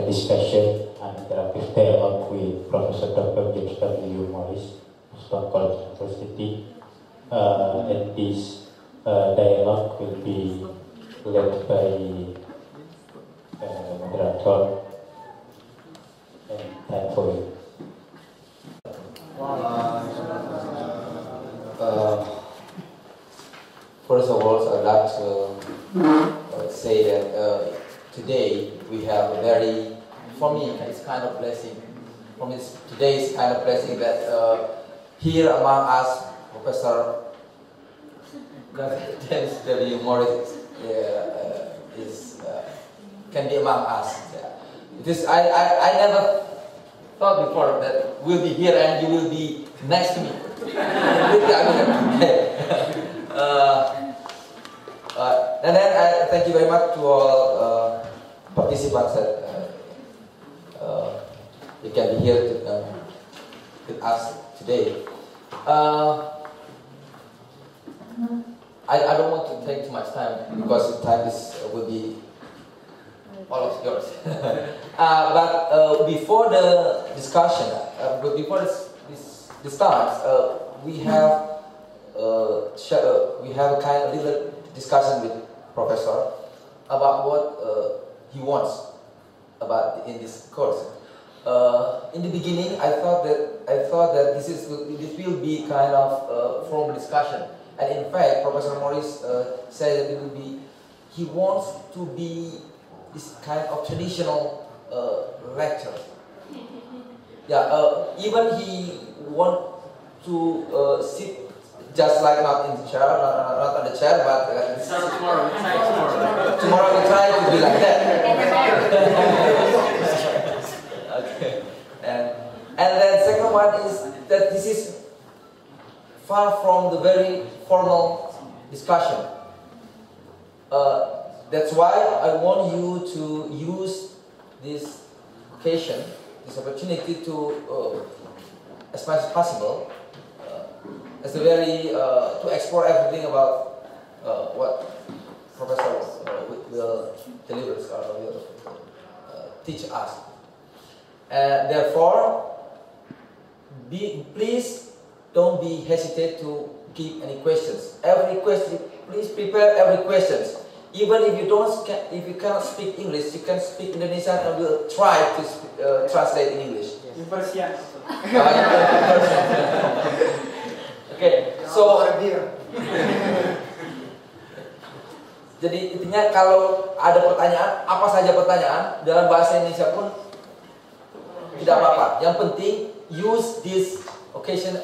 Discussion and interactive dialogue with Professor Dr. James W. Morris, Islamic College University. And this dialogue will be led by moderator and time for you. First of all, I'd like to say that today we have a very, for me, it's kind of blessing. For me, today is kind of blessing that here among us, Professor James W. Morris can be among us. It is, I never thought before that we'll be here and you will be next to me. And then I thank you very much to all participants that you can be here with us today. I don't want to take too much time because the time will be all of yours. But before the discussion, before this starts, we have a kind of little discussion with Professor about what he wants about in this course. In the beginning, I thought that this will be kind of formal discussion, and in fact, Professor Morris said that he wants to be this kind of traditional lecture. Yeah, even he want to sit just like not in the chair, not on the chair, but tomorrow. Tomorrow we try to be like that. Okay. And then second one is that this is far from the very formal discussion. That's why I want you to use this occasion, this opportunity to, as much as possible, as a very to explore everything about what Professor will deliver or will teach us. And therefore, please don't be hesitate to give any questions. Every question, please prepare every questions. Even if you cannot speak English, you can speak Indonesian and we'll try to translate in English. Impersian. Okay, so jadi intinya kalau ada pertanyaan, apa saja pertanyaan dalam bahasa Indonesia pun tidak apa-apa. Yang penting use this occasion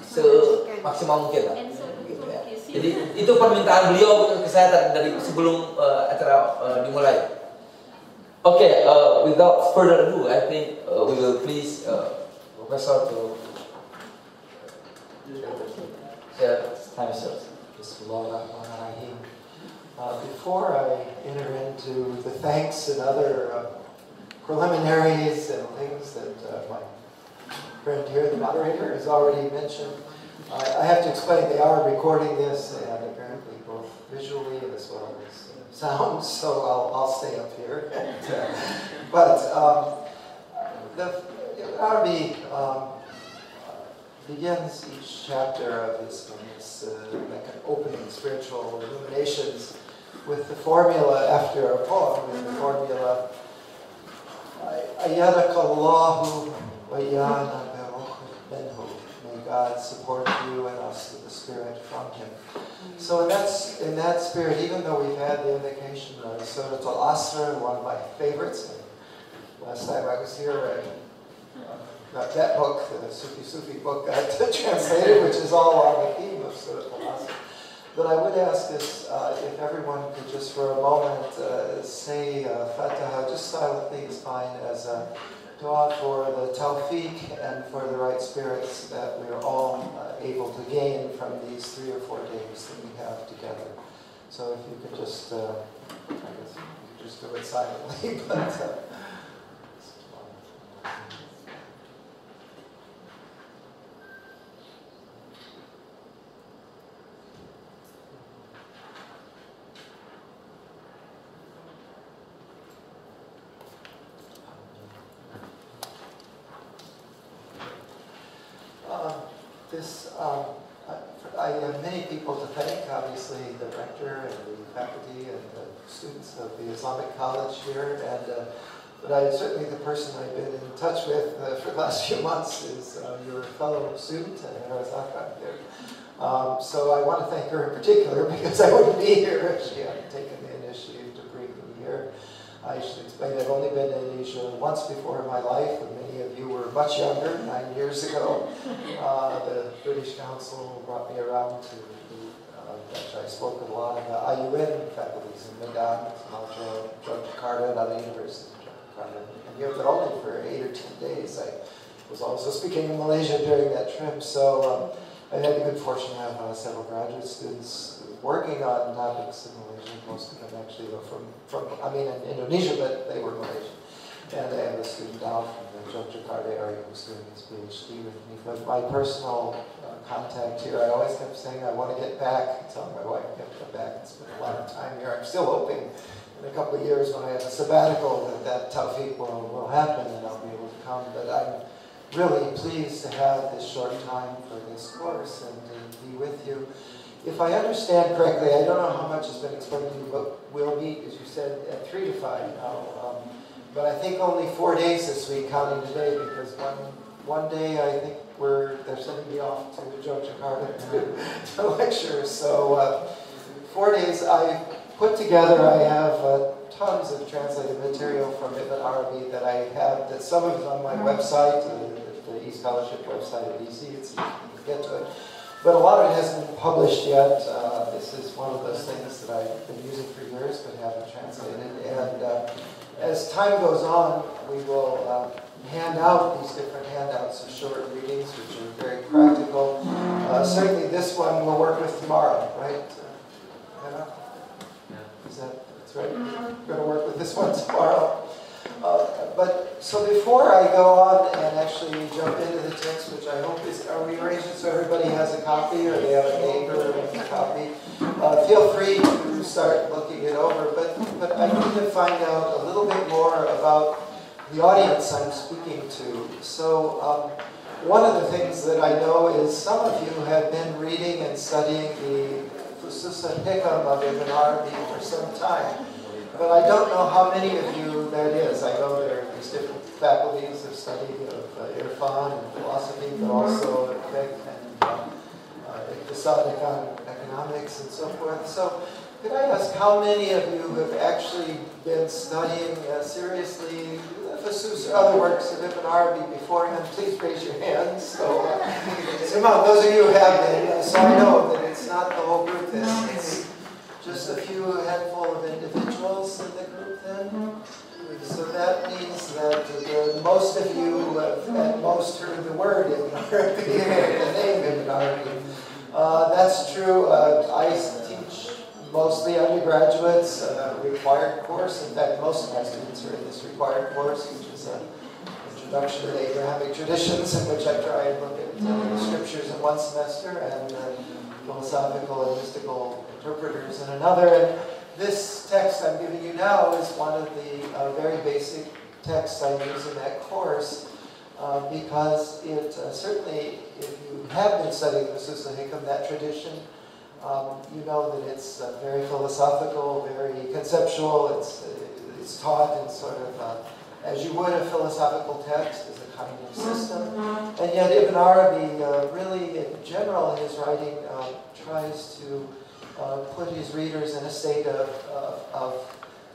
semaksimal mungkin lah. Gitu ya. Jadi itu permintaan beliau ke saya dari sebelum acara dimulai. Okay, without further ado, I think we will please Professor to share time yourself. Bismillahirrahmanirrahim. Before I enter into the thanks and other preliminaries and things that my friend here, the moderator, has already mentioned, I have to explain they are recording this and apparently both visually as well as sound, so I'll stay up here. But the Arabi begins each chapter of this like an opening spiritual illuminations with the formula after a poem, with the formula Ayyadakallahu wa iyana minhu. May God support you and us with the spirit from Him. So in that spirit, even though we've had the invocation of Surah Al-Asr, one of my favorites, last time I was here, got that book, the Sufi book, got translated, which is all on the theme of Surah Al-Asr. But I would ask this, if everyone could just for a moment say Fatiha, just silently is fine, as a dua for the tawfiq and for the right spirits that we are all able to gain from these 3 or 4 days that we have together. So if you could just, I guess you could just do it silently, but... I have many people to thank, obviously the rector and the faculty and the students of the Islamic College here, and but certainly the person I've been in touch with for the last few months is your fellow student, Arazaka here. So I want to thank her in particular because I wouldn't be here if she hadn't taken the initiative to bring me here. I should explain, I've only been in Asia once before in my life, and many of you were much younger, 9 years ago. The British Council brought me around to, actually I spoke at a lot of the IUN faculties in Medan, Jakarta, and other universities in Jakarta. And here, but only for 8 or 10 days. I was also speaking in Malaysia during that trip, so I had the good fortune to have several graduate students working on topics in Malaysia. Most of them actually were in Indonesia, but they were Malaysian. And I have a student down from the Jakarta area who's doing his PhD with me. But my personal contact here, I always kept saying I want to get back. Telling my wife I have to come back and spend a lot of time here. I'm still hoping in a couple of years when I have a sabbatical that tawfiq will happen and I'll be able to come. But I'm really pleased to have this short time for this course and to be with you. If I understand correctly, I don't know how much has been explained to you, but we'll meet, as you said, at 3 to 5 now. But I think only 4 days this week, counting today, because one day I think they're sending me off to Jakarta to lecture. So 4 days I put together. I have tons of translated material from Ibn Arabi that I have. That some of it is on my website, the e-scholarship website at DC. It's you can get to it. But a lot of it hasn't been published yet. This is one of those things that I've been using for years but haven't translated. And as time goes on, we will hand out these different handouts of short readings, which are very practical. Certainly this one we'll work with tomorrow, right? That's right. We're going to work with this one tomorrow. But so before I go on and actually jump into the text, which I hope is, are we arranging so everybody has a copy or they have a neighbor with a copy? Feel free to start looking it over. But I need to find out a little bit more about the audience I'm speaking to. So one of the things that I know is some of you have been reading and studying the Futhuhat al Makkiyah of Ibn Arabi for some time. But I don't know how many of you that is. I know there are these different faculties of study of Irfan and philosophy, but also fiqh and economics and so forth. So could I ask how many of you have actually been studying seriously the Fusus, other works of Ibn Arabi beforehand? Please raise your hands. So, those of you who have been, so I know that it's not the whole group then. It's just a few handful of individuals in the group then. So that means that most of you have at most heard the word Ibn Arabi, the name Ibn Arabi. That's true. I teach mostly undergraduates, required course. In fact, most of my students are in this required course, which is an introduction to Abrahamic traditions, in which I try and look at the scriptures in one semester and philosophical and mystical interpreters in another. And this text I'm giving you now is one of the very basic texts I use in that course because it certainly, if you have been studying the Fusus al-Hikam, that tradition, you know that it's very philosophical, very conceptual. It's taught in sort of as you would a philosophical text, as a kind of system. And yet Ibn Arabi really, in general, in his writing, tries to put his readers in a state of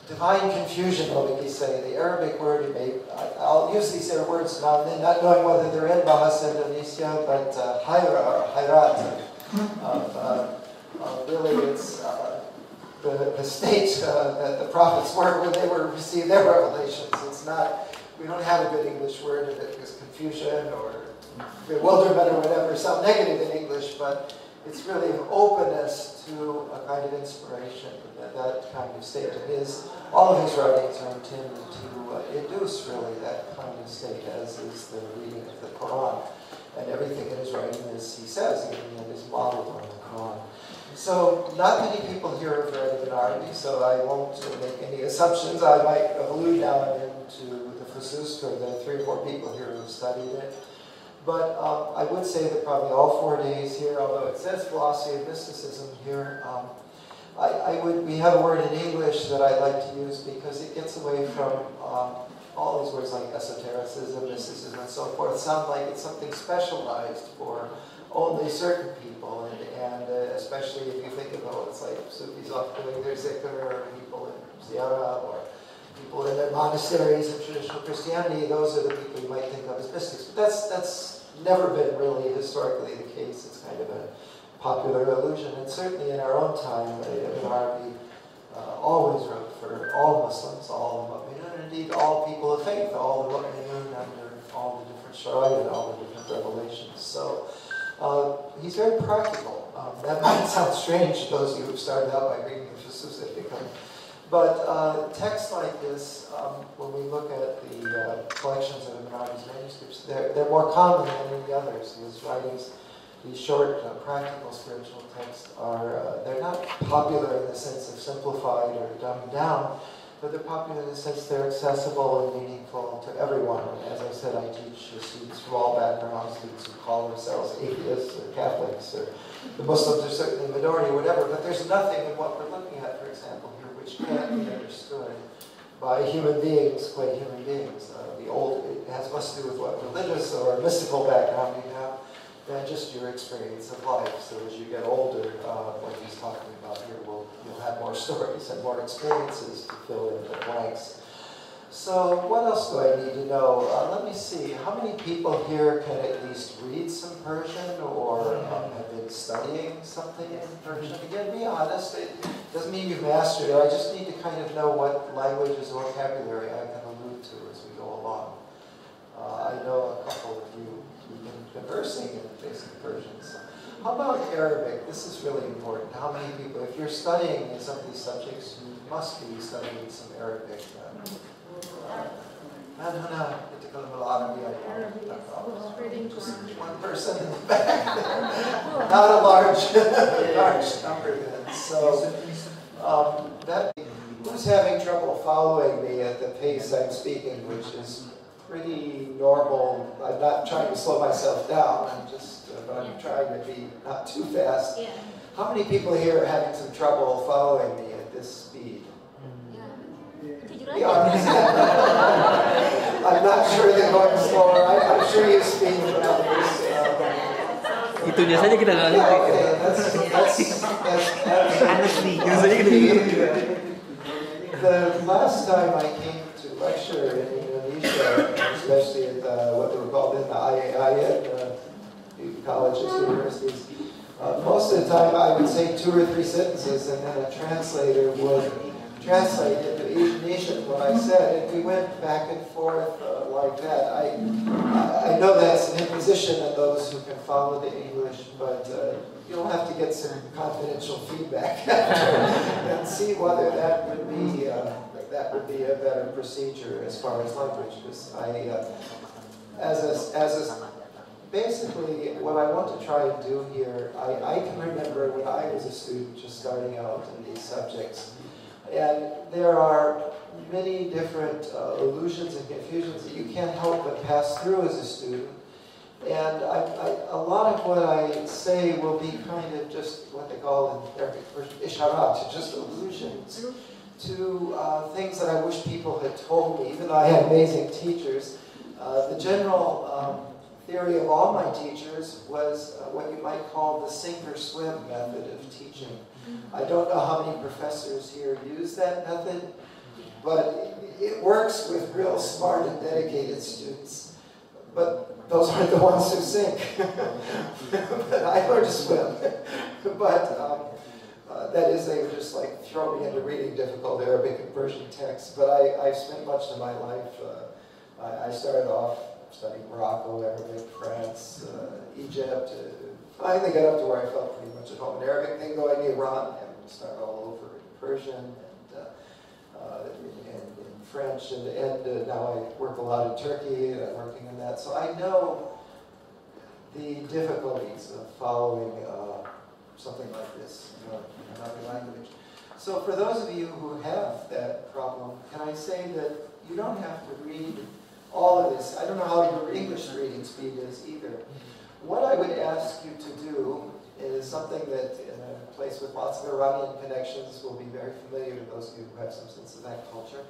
divine confusion, what we say. The Arabic word, I'll use these words now and then, not knowing whether they're in Bahasa Indonesia, but hayra or hayrat, really it's the state that the prophets were when they received their revelations. It's not, we don't have a good English word if it is confusion or bewilderment or whatever, sound negative in English, but it's really an openness to a kind of inspiration, that kind of state. All of his writings are intended to induce really that kind of state, as is the reading of the Quran. And everything in his writing, as he says, even is modeled on the Quran. So not many people here have read Ibn Arabi, so I won't make any assumptions. I might allude now and then to the Fusus for the 3 or 4 people here who have studied it. But I would say that probably all 4 days here, although it says philosophy of mysticism here, we have a word in English that I like to use because it gets away from all these words like esotericism, mysticism, and so forth. Sound like it's something specialized for only certain people, and especially if you think about it's like Sufis often doing their zikr, or people in ziyarah, or people in their monasteries in traditional Christianity. Those are the people you might think of as mystics. But that's never been really historically the case. It's kind of a popular illusion, and certainly in our own time, Ibn Arabi always wrote for all Muslims, all the mu'minun, and indeed all people of faith, all the mu'minun under all the different shara'i and all the different revelations. So he's very practical. That might sound strange to those of you who started out by reading the Fusus al-Hikam. But texts like this, when we look at the collections of Ibn Arabi's manuscripts, they're more common than any others. His writings, these short, practical spiritual texts, they're not popular in the sense of simplified or dumbed down, but they're popular in the sense they're accessible and meaningful to everyone. And as I said, I teach students from all backgrounds, students who call themselves atheists or Catholics, or the Muslims are certainly a minority, whatever, but there's nothing in what we're looking at, for example, here, which can't be understood by human beings, quite human beings. It has much to do with what religious or mystical background you have than just your experience of life. So as you get older, what he's talking about here, you'll have more stories and more experiences to fill in the blanks. So what else do I need to know? Let me see. How many people here can at least read some Persian or have been studying something in Persian? Again, be honest. It doesn't mean you've mastered it. I just need to kind of know what languages or vocabulary I can allude to as we go along. I know a couple of you who've been conversing in basic Persian. So how about Arabic? This is really important. How many people, if you're studying in some of these subjects, you must be studying some Arabic. Just one person in the back. Not a large number then. So who's having trouble following me at the pace I'm speaking, which is pretty normal. I'm not trying to slow myself down. But I'm trying to be not too fast. Yeah. How many people here are having some trouble following me at this speed? Yeah. I'm not sure they're going slower. I'm sure you speak about this. Itunya saja kita nggak ngerti. The last time I came to lecture in Indonesia, especially at what they were called in the IAIN, colleges, universities, most of the time I would say 2 or 3 sentences and then a translator would translate into Indonesian what I said, and we went back and forth like that. I know that's an imposition on those who can follow the English, but you'll have to get some confidential feedback and see whether that would be a better procedure as far as language. Because basically, what I want to try and do here, I can remember when I was a student just starting out in these subjects. And there are many different illusions and confusions that you can't help but pass through as a student. And a lot of what I say will be kind of just what they call in Arabic isharat, just allusions to things that I wish people had told me, even though I had amazing teachers. The general theory of all my teachers was what you might call the sink or swim method of teaching. I don't know how many professors here use that method, but it works with real smart and dedicated students. But those aren't the ones who sink. But I learned to swim. But that is, they would just like throw me into reading difficult Arabic and Persian texts. But I spent much of my life, I started off studying Morocco, Arabic, France, Egypt. Finally got up to where I felt pretty much at home in Arabic, then going to Iran, having to start all over in Persian and in French, and now I work a lot in Turkey, and I'm working on that. So I know the difficulties of following something like this in another language. So for those of you who have that problem, can I say that you don't have to read all of this. I don't know how your English reading speed is either. What I would ask you to do is something that in a place with lots of Iranian connections will be very familiar to those of you who have some sense of that culture,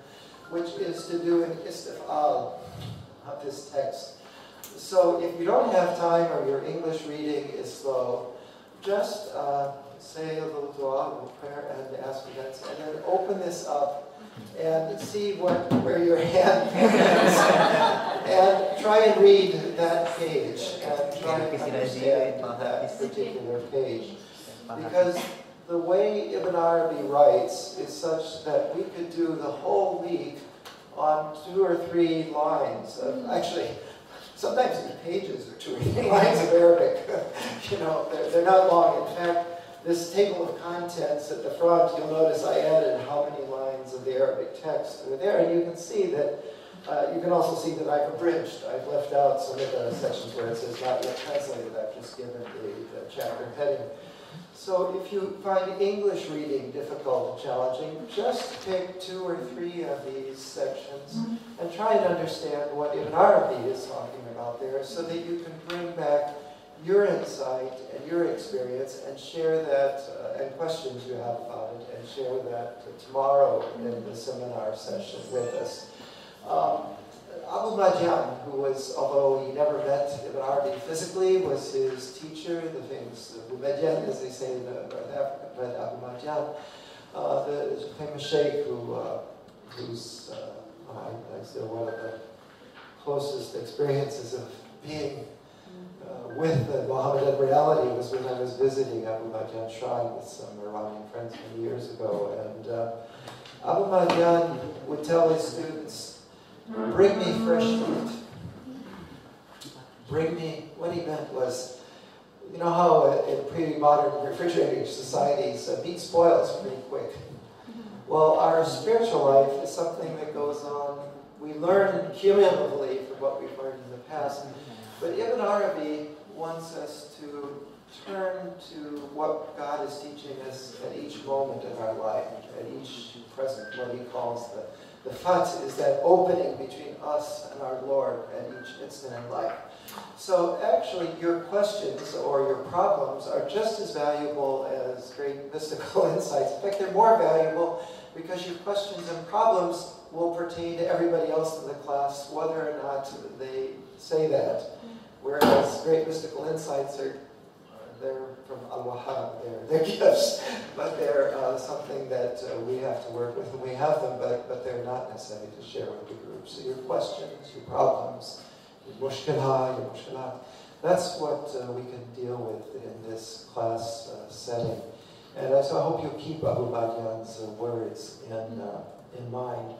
which is to do an istifal of this text. So if you don't have time or your English reading is slow, just say a little dua, a little prayer, and ask for that, and then open this up and see where your hand is, and try and read that page, and try and understand that particular page. Because the way Ibn Arabi writes is such that we could do the whole week on 2 or 3 lines of, actually, sometimes in pages or 2 or 3 lines of Arabic. You know, they're not long. In fact, this table of contents at the front, you'll notice I added how many lines of the Arabic text are there, and you can see that, you can also see that I've abridged. I've left out some of the sections where it says not yet translated. I've just given the chapter heading. So if you find English reading difficult and challenging, just pick 2 or 3 of these sections and try and understand what Ibn Arabi is talking about there, so that you can bring back your insight and your experience and share that, and questions you have about it, and share that tomorrow in the seminar session with us. Abu Madyan, who was, although he never met Ibn Arabi physically, was his teacher, the famous Abu Madyan, as they say in North Africa, but Abu Madyan, the famous sheikh who's I still one of the closest experiences of being with the Mohammedan reality was when I was visiting Abu Madyan shrine with some Iranian friends many years ago, and Abu Madyan would tell his students, "Bring me fresh fruit. Bring me," what he meant was, you know how in pre-modern refrigerating societies, meat spoils pretty quick. Well, our spiritual life is something that goes on. We learn cumulatively from what we've learned in the past. But Ibn Arabi wants us to turn to what God is teaching us at each moment in our life, at each present, what he calls the fat is that opening between us and our Lord at each instant in life. So actually your questions or your problems are just as valuable as great mystical insights. In fact, they're more valuable because your questions and problems will pertain to everybody else in the class, whether or not they say that. Whereas great mystical insights they're from Al-Wahhab, they're gifts, but they're something that we have to work with, and we have them, but they're not necessary to share with the group. So your questions, your problems, your mushkilat, that's what we can deal with in this class setting. And so I hope you'll keep Abu Badyan's words in mind.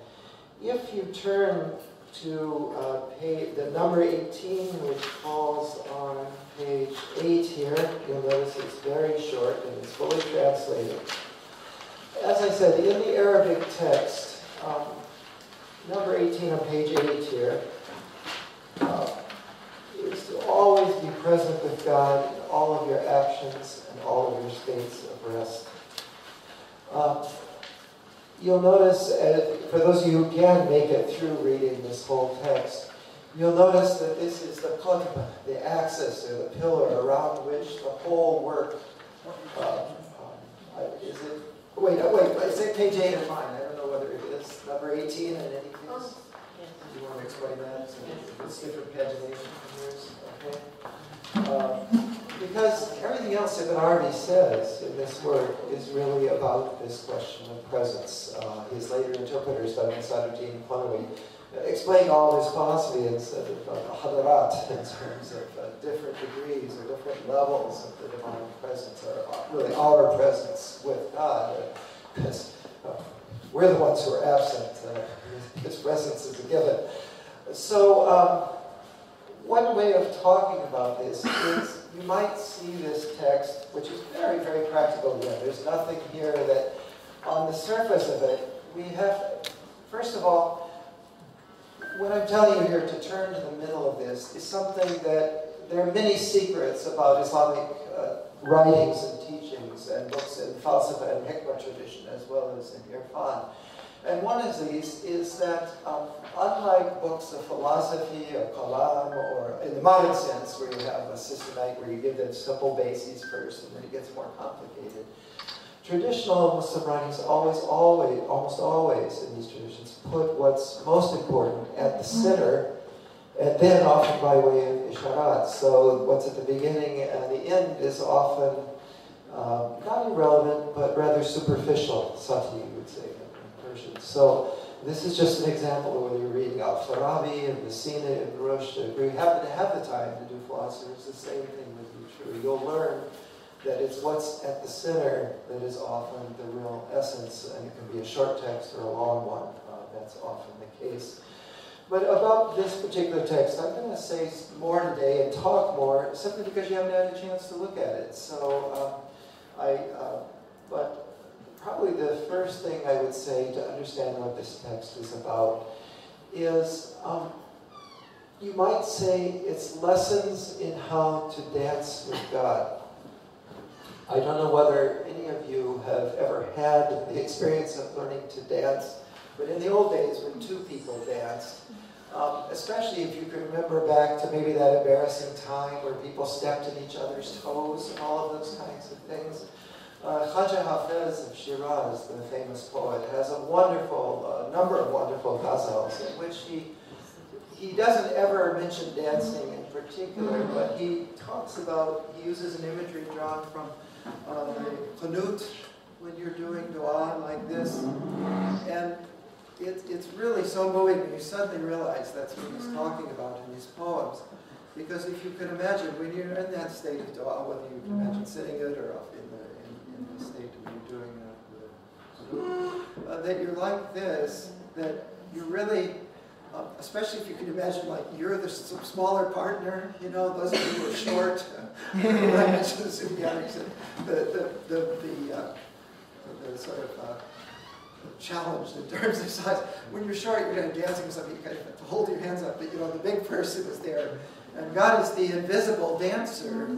If you turn to the number 18, which falls on page 8 here, you'll notice it's very short and it's fully translated. As I said, in the Arabic text, number 18 on page 8 here, is to always be present with God in all of your actions and all of your states of rest. You'll notice, for those of you who can make it through reading this whole text, you'll notice that this is the qutb, the axis or the pillar around which the whole work is it? Wait, is it page 8 of mine? I don't know whether it is number 18 and anything else. Do you want to explain that? So it's different pagination from yours, okay? Because everything else Ibn Arabi says in this work is really about this question of presence. His later interpreters, Saduddin Qanawi, explain all his philosophy in hadarat, in terms of different degrees or different levels of the divine presence, or really our presence with God. Because we're the ones who are absent. His presence is a given. So one way of talking about this is you might see this text, which is very, very practical again. There's nothing here that, on the surface of it, we have, first of all, what I'm telling you here to turn to the middle of this is something that there are many secrets about Islamic writings and teachings and books in falsafa and hikmah tradition as well as in irfan. And one of these is that unlike books of philosophy or kalam, or in the modern sense where you have a systematic, where you give them simple bases first and then it gets more complicated, traditional Muslim writings almost always in these traditions put what's most important at the center, and then often by way of isharat. So what's at the beginning and the end is often not irrelevant, but rather superficial, sati, you would say. So this is just an example of whether you're reading Al-Farabi and Messina and Rushd. If you happen to have the time to do philosophy, it's the same thing would be true. You'll learn that it's what's at the center that is often the real essence, and it can be a short text or a long one. That's often the case. But about this particular text, I'm going to say more today and talk more, simply because you haven't had a chance to look at it. So but probably the first thing I would say to understand what this text is about is, you might say it's lessons in how to dance with God. I don't know whether any of you have ever had the experience of learning to dance, but in the old days when two people danced, especially if you can remember back to maybe that embarrassing time where people stepped in each other's toes and all of those kinds of things, Khaja Hafez of Shiraz, the famous poet, has a wonderful, number of wonderful ghazals in which he doesn't ever mention dancing in particular, but he talks about, he uses an imagery drawn from the qunut when you're doing dua like this, and it's really so moving when you suddenly realize that's what he's talking about in these poems. Because if you can imagine, when you're in that state of dua, whether you can imagine sitting it or in the state of you doing that you're like this, that you're really, especially if you can imagine, like, you're the smaller partner, you know, those of you who are short, I mentioned the Sufianics, the sort of challenged in terms of size. When you're short, you're kind of dancing with something, you kind of have to hold your hands up, but the big person is there. And God is the invisible dancer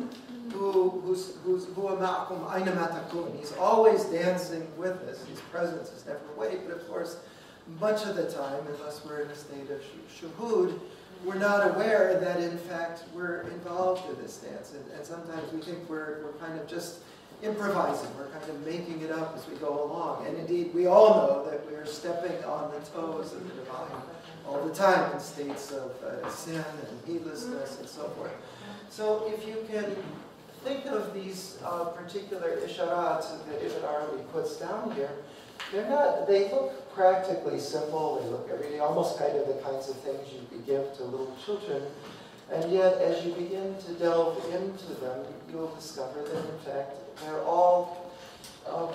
He's always dancing with us. His presence is never away, but of course, much of the time, unless we're in a state of shuhud, we're not aware that in fact we're involved in this dance. And sometimes we think we're kind of just improvising, we're kind of making it up as we go along. And indeed, we all know that we're stepping on the toes of the divine all the time in states of sin and heedlessness and so forth. So if you can think of these particular isharat that Ibn Arabi puts down here, they look practically simple, they look everyday, almost kind of the kinds of things you could give to little children. And yet, as you begin to delve into them, you'll discover that in fact they're all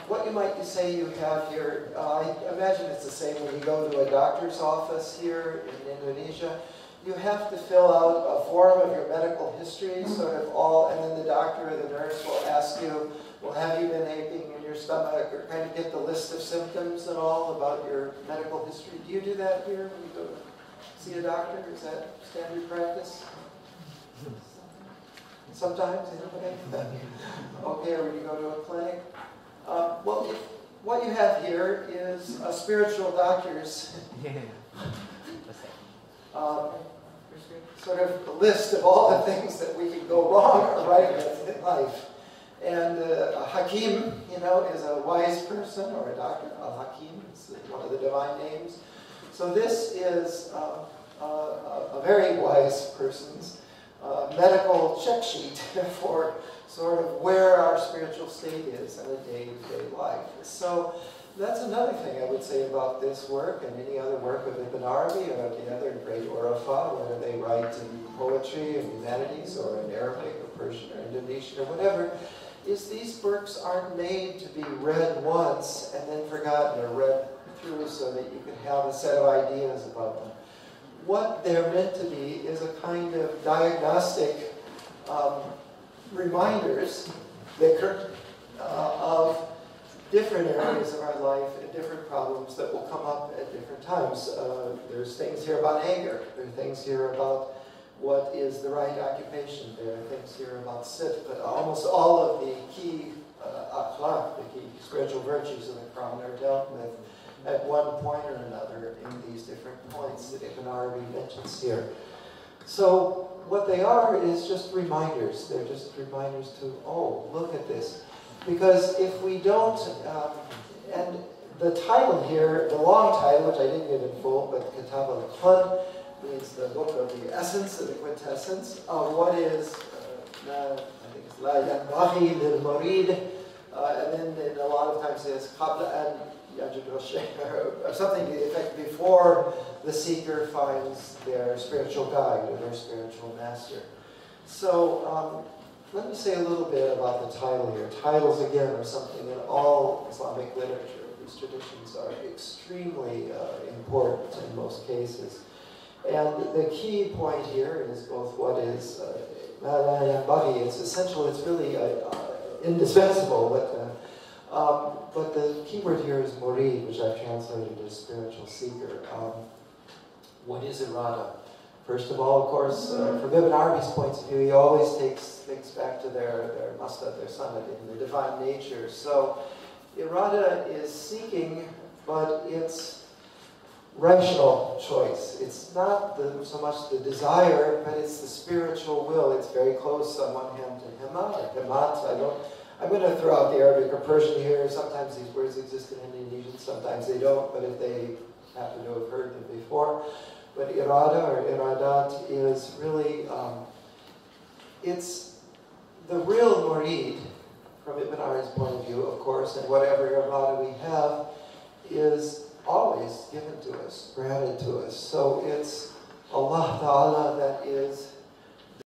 what you might say you have here. I imagine it's the same when you go to a doctor's office here in Indonesia. You have to fill out a form of your medical history, sort of all, and then the doctor or the nurse will ask you, well, have you been aching in your stomach, or kind of get the list of symptoms and all about your medical history. Do you do that here when you go to see a doctor? Is that standard practice? Sometimes, anybody? Okay, or when you go to a clinic? Well, what you have here is a spiritual doctor's sort of a list of all the things that we can go wrong or right with in life. And a hakim, is a wise person, or a doctor. Al-Hakim is one of the divine names. So this is a very wise person's medical check sheet for sort of where our spiritual state is in a day-to-day life. So that's another thing I would say about this work and any other work of Ibn Arabi or of the other great Urafa, whether they write in poetry and humanities or in Arabic or Persian or Indonesian or whatever, is these works aren't made to be read once and then forgotten or read through so that you can have a set of ideas about them. What they're meant to be is a kind of diagnostic reminders of different areas of our life and different problems that will come up at different times. There's things here about anger. There are things here about what is the right occupation. There are things here about sit. But almost all of the key akhlaq, the key spiritual virtues of the Quran are dealt with at one point or another in these different points that Ibn Arabi mentions here. So what they are is just reminders. They're just reminders to, oh, look at this. Because if we don't, and the title here, the long title, which I didn't get in full, but Kitab al-Qan means the book of the essence, of the quintessence of what is, I think it's La yanbaghi lil murid, and then a lot of times it's Qabla an yajid or something to the effect before the seeker finds their spiritual guide or their spiritual master. So, let me say a little bit about the title here. Titles, again, are something in all Islamic literature. These traditions are extremely important in most cases. And the key point here is both what is it's essential, it's really indispensable, but the key word here is murid, which I've translated as spiritual seeker. What is irada? First of all, of course, from Ibn Arabi's point of view, he always thinks back to their masdar, their sanad, in their divine nature. So, irada is seeking, but it's rational choice. It's not so much the desire, but it's the spiritual will. It's very close on one hand to himma, or himat. I'm going to throw out the Arabic or Persian here. Sometimes these words exist in Indonesian, sometimes they don't, but if they happen to have heard them before. But irada or iradat is really, it's the real murid, from Ibn Arabi's point of view, of course, and whatever irada we have, is always given to us, granted to us. So it's Allah Ta'ala that is